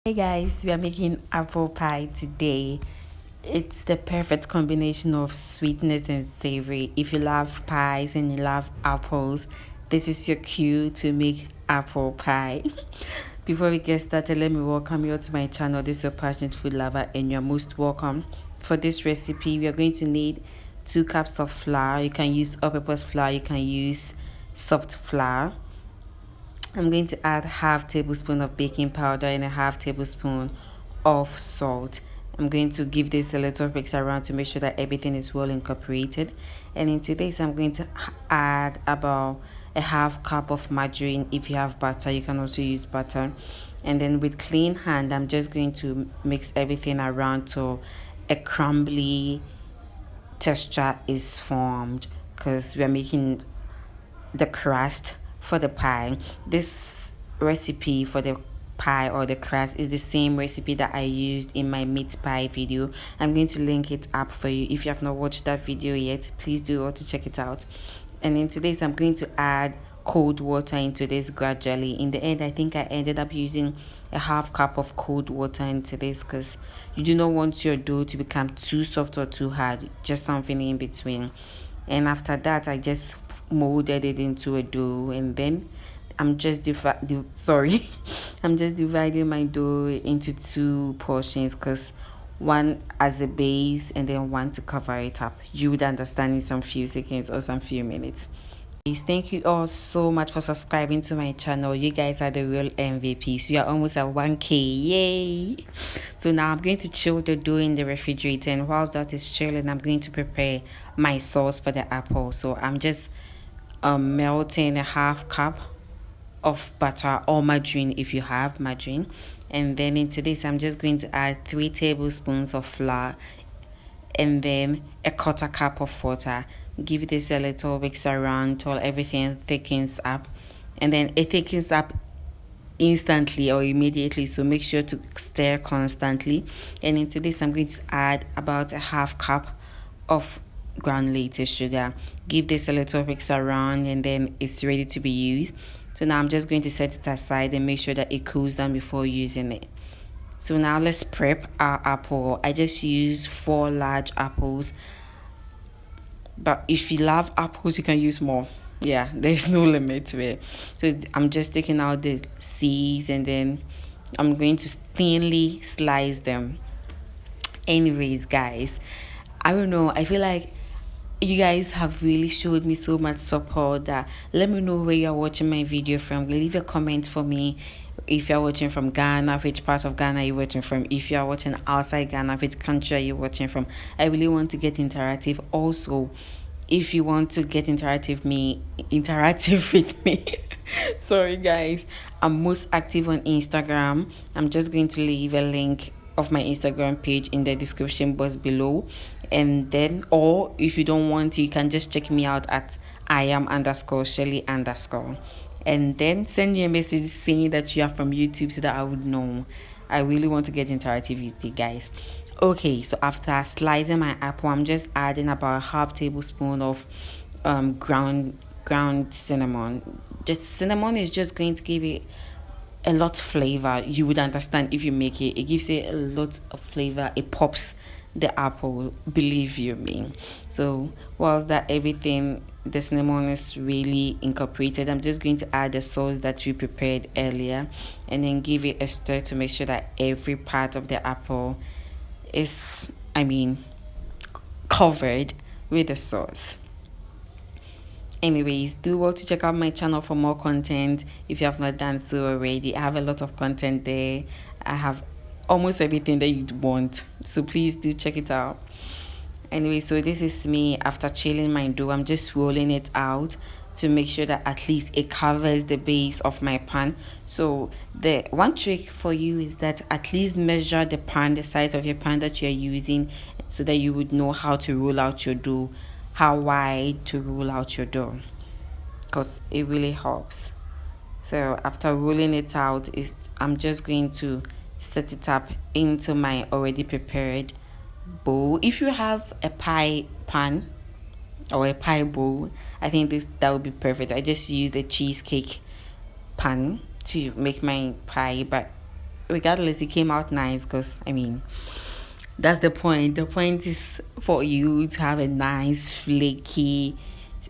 Hey guys, we are making apple pie today. It's the perfect combination of sweetness and savory. If you love pies and you love apples, this is your cue to make apple pie. Before we get started, let me welcome you to my channel. This is your passionate food lover, and you're most welcome. For this recipe, we are going to need 2 cups of flour. You can use all-purpose flour, you can use soft flour. I'm going to add half tablespoon of baking powder and a half tablespoon of salt. I'm going to give this a little mix around to make sure that everything is well incorporated. And into this, I'm going to add about a half cup of margarine. If you have butter, you can also use butter. And then with clean hand, I'm just going to mix everything around till a crumbly texture is formed, because we are making the crust for the pie. This recipe for the pie or the crust is the same recipe that I used in my meat pie video. I'm going to link it up for you. If you have not watched that video yet, please do also check it out. And into this, I'm going to add cold water into this gradually. In the end, I think I ended up using a half cup of cold water into this, because you do not want your dough to become too soft or too hard, just something in between. And after that, I just molded it into a dough, and then I'm just I'm just dividing my dough into 2 portions, because one as a base and then one to cover it up. You would understand in some few seconds or some few minutes. Thank you all so much for subscribing to my channel. You guys are the real MVPs. We are almost at 1k. Yay! So now I'm going to chill the dough in the refrigerator, and whilst that is chilling, I'm going to prepare my sauce for the apple. So I'm just melting a half cup of butter or margarine if you have margarine, and then into this I'm just going to add 3 tablespoons of flour and then a quarter cup of water. Give this a little mix around till everything thickens up, and then it thickens up instantly or immediately, so make sure to stir constantly. And into this I'm going to add about a half cup of granulated sugar. Give this a little mix around, and then it's ready to be used. So now I'm just going to set it aside and make sure that it cools down before using it. So now let's prep our apple. I just used 4 large apples, but if you love apples you can use more. Yeah, there's no limit to it. So I'm just taking out the seeds, and then I'm going to thinly slice them. Anyways guys, I don't know, I feel like you guys have really showed me so much support. That let me know where you're watching my video from. Leave a comment for me. If you're watching from Ghana, which part of Ghana are you watching from? If you're watching outside Ghana, which country are you watching from? I really want to get interactive. Also, if you want to get interactive with me sorry guys, I'm most active on Instagram. I'm just going to leave a link of my Instagram page in the description box below, and then, or if you don't want to, you can just check me out at @Shirley_, and then send me a message saying that you are from YouTube so that I would know. I really want to get interactive with you guys. Okay, so after slicing my apple, I'm just adding about a half tablespoon of ground cinnamon. Just cinnamon is just going to give it a lot of flavor. You would understand if you make it. It gives it a lot of flavor. It pops the apple, believe you me. So whilst that everything, the cinnamon is really incorporated, I'm just going to add the sauce that we prepared earlier, and then give it a stir to make sure that every part of the apple is, covered with the sauce. Anyways, do well to check out my channel for more content if you have not done so already. I have a lot of content there. I have almost everything that you'd want, so please do check it out. Anyway, so this is me after chilling my dough. I'm just rolling it out to make sure that at least it covers the base of my pan. So the one trick for you is that at least measure the pan, the size of your pan that you're using, so that you would know how to roll out your dough, how wide to roll out your dough, because it really helps. So after rolling it out, I'm just going to set it up into my already prepared bowl. If you have a pie pan or a pie bowl, I think that would be perfect. I just used a cheesecake pan to make my pie, but regardless, it came out nice because I mean, that's the point. The point is for you to have a nice, flaky,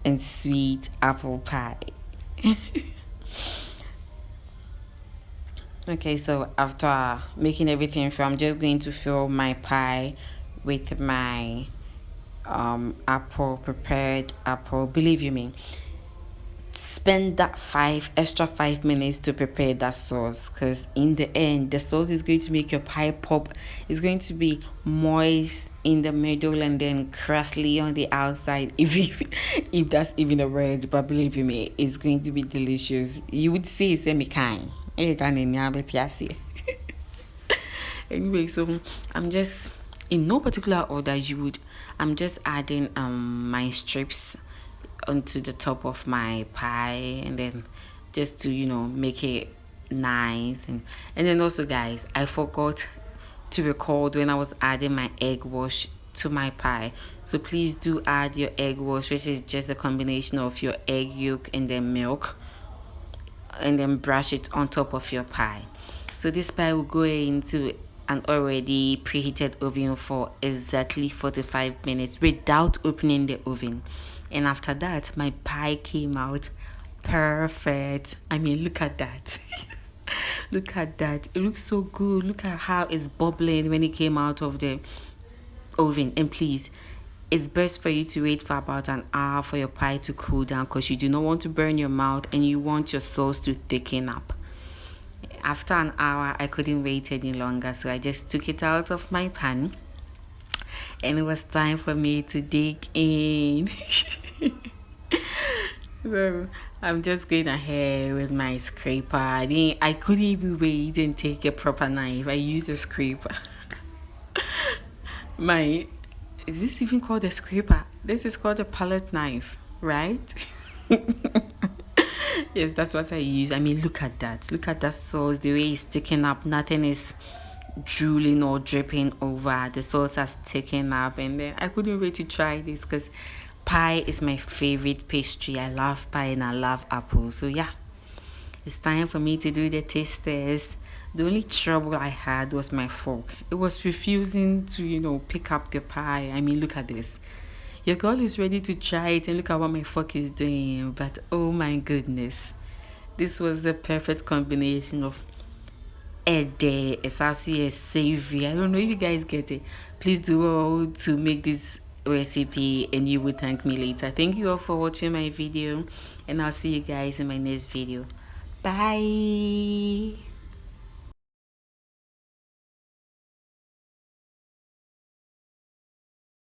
and sweet apple pie. Okay, so after making everything through, I'm just going to fill my pie with my apple, prepared apple. Believe you me, spend that 5 minutes to prepare that sauce, because in the end the sauce is going to make your pie pop. It's going to be moist in the middle and then crustly on the outside, if that's even a word. But believe you me, it's going to be delicious. You would say it's semi kind. Anyway, so I'm just in no particular order. I'm just adding my strips onto the top of my pie, and then just to make it nice. And then also, guys, I forgot to record when I was adding my egg wash to my pie. So please do add your egg wash, which is just a combination of your egg yolk and then milk, and then brush it on top of your pie. So this pie will go into an already preheated oven for exactly 45 minutes without opening the oven. And after that, my pie came out perfect. I mean, look at that. Look at that. It looks so good. Look at how it's bubbling when it came out of the oven. And please, it's best for you to wait for about an hour for your pie to cool down, because you do not want to burn your mouth and you want your sauce to thicken up. After an hour, I couldn't wait any longer, so I just took it out of my pan, and it was time for me to dig in. So I'm just going ahead with my scraper. I couldn't even wait and take a proper knife. I used a scraper. Is this even called a scraper? This is called a palette knife, right? Yes, that's what I use. I mean, look at that. Look at that sauce, the way it's sticking up. Nothing is drooling or dripping over. The sauce has taken up, and then I couldn't wait to try this, because pie is my favorite pastry. I love pie and I love apples. So yeah, it's time for me to do the taste test. The only trouble I had was my fork. It was refusing to pick up the pie. I mean, look at this. Your girl is ready to try it, and look at what my fork is doing. But oh my goodness, this was the perfect combination of eddy, a saucy, a savory. I don't know if you guys get it. Please do all to make this recipe, and you will thank me later. Thank you all for watching my video, and I'll see you guys in my next video. Bye.